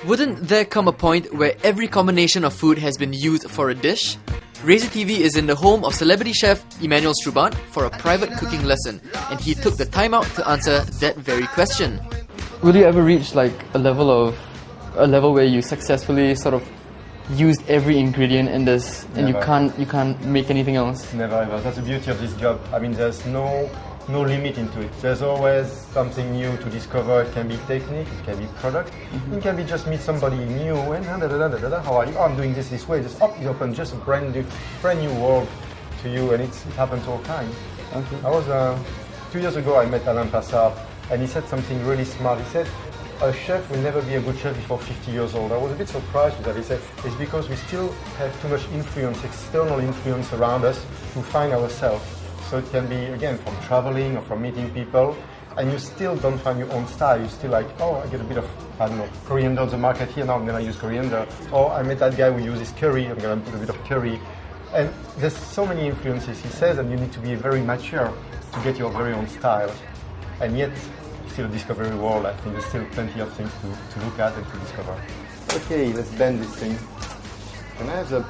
Wouldn't there come a point where every combination of food has been used for a dish? Razor TV is in the home of celebrity chef Emmanuel Stroobant for a private cooking lesson, and he took the time out to answer that very question. Will you ever reach like a level where you successfully sort of used every ingredient in this, and you can't make anything else? Never ever. That's the beauty of this job. I mean, there's no limit into it. There's always something new to discover. It can be technique, it can be product, it can be just meet somebody new and how are you? Oh, I'm doing this way. Just it opens just a brand new world to you, and it happens all the time. Okay. I was 2 years ago. I met Alain Passard, and he said something really smart. He said, a chef will never be a good chef before 50 years old. I was a bit surprised with that. He said, it's because we still have too much influence, external influence around us to find ourselves. So it can be, again, from traveling or from meeting people, and you still don't find your own style. You're still like, oh, I get a bit of, I don't know, coriander on the market here, now I'm going to use coriander. Or I met that guy who uses curry, I'm going to put a bit of curry. And there's so many influences, he says, and you need to be very mature to get your very own style. And yet, still a discovery world. I think there's still plenty of things to look at and to discover. Okay, let's bend this thing. Can I have the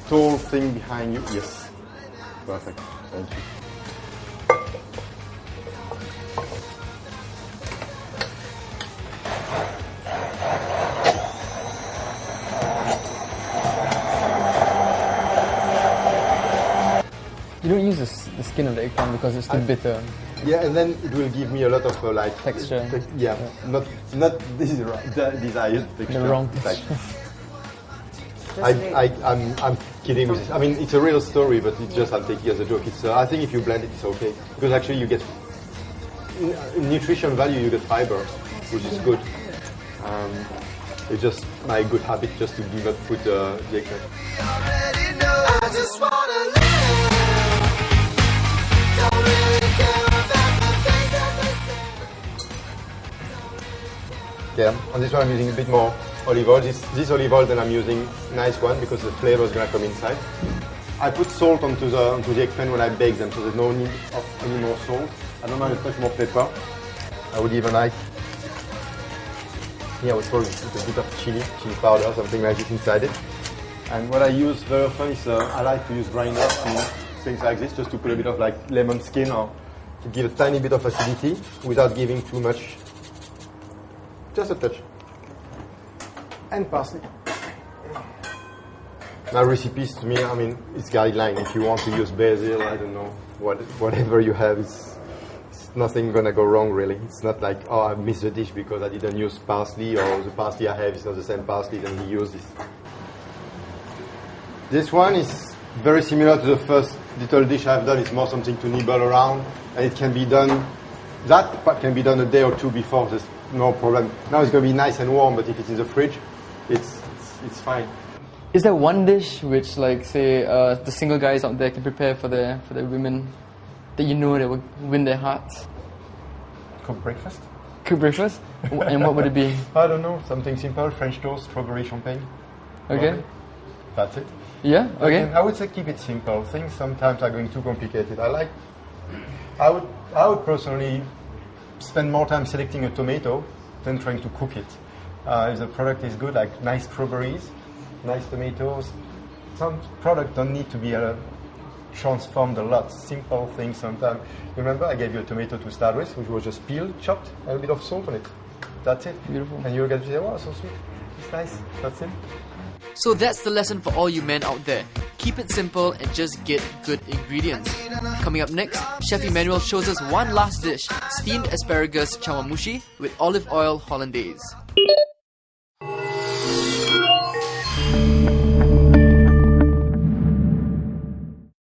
tall thing behind you? Yes. Perfect. Thank you. You don't use the skin of the eggplant because it's too bitter. Yeah, and then it will give me a lot of texture. Not this is right. Desired texture. The wrong texture. I'm kidding with this. I mean, it's a real story, but it's just I'm taking it as a joke. It's I think if you blend it, it's okay because actually you get nutrition value. You get fiber, which is good. It's just my good habit just to do not put the eggplant. Yeah, on this one I'm using a bit more olive oil. This olive oil that I'm using, nice one because the flavor is going to come inside. I put salt onto the eggplant when I bake them, so there's no need of any more salt. I don't mind a touch more pepper. I would even like, I would probably put a bit of chili powder, something like this inside it. And what I use very often is I like to use grinders and things like this, just to put a bit of like lemon skin or to give a tiny bit of acidity without giving too much. Just a touch. And parsley. Now recipes to me, I mean, it's guideline. If you want to use basil, I don't know, whatever you have, it's nothing gonna go wrong really. It's not like, oh, I missed the dish because I didn't use parsley, or the parsley I have is not the same parsley that he used. This one is very similar to the first little dish I've done. It's more something to nibble around, and it can be done, that part can be done a day or two before. There's no problem. Now it's going to be nice and warm, but if it's in the fridge, it's fine. Is there one dish which, like, say, the single guys out there can prepare for their women that you know that will win their hearts? Cook breakfast. Cook breakfast? And what would it be? I don't know. Something simple. French toast, strawberry champagne. Okay. Probably. That's it. Yeah. Okay. I would say keep it simple. Things sometimes are going too complicated. I would personally spend more time selecting a tomato than trying to cook it. If the product is good, like nice strawberries, nice tomatoes, some product don't need to be transformed a lot. Simple things sometimes. Remember, I gave you a tomato to start with, which was just peeled, chopped, and a bit of salt on it. That's it. Beautiful. And you're going to say, wow, so sweet. It's nice. That's it. So that's the lesson for all you men out there. Keep it simple and just get good ingredients. Coming up next, Chef Emmanuel shows us one last dish, steamed asparagus chawamushi with olive oil hollandaise.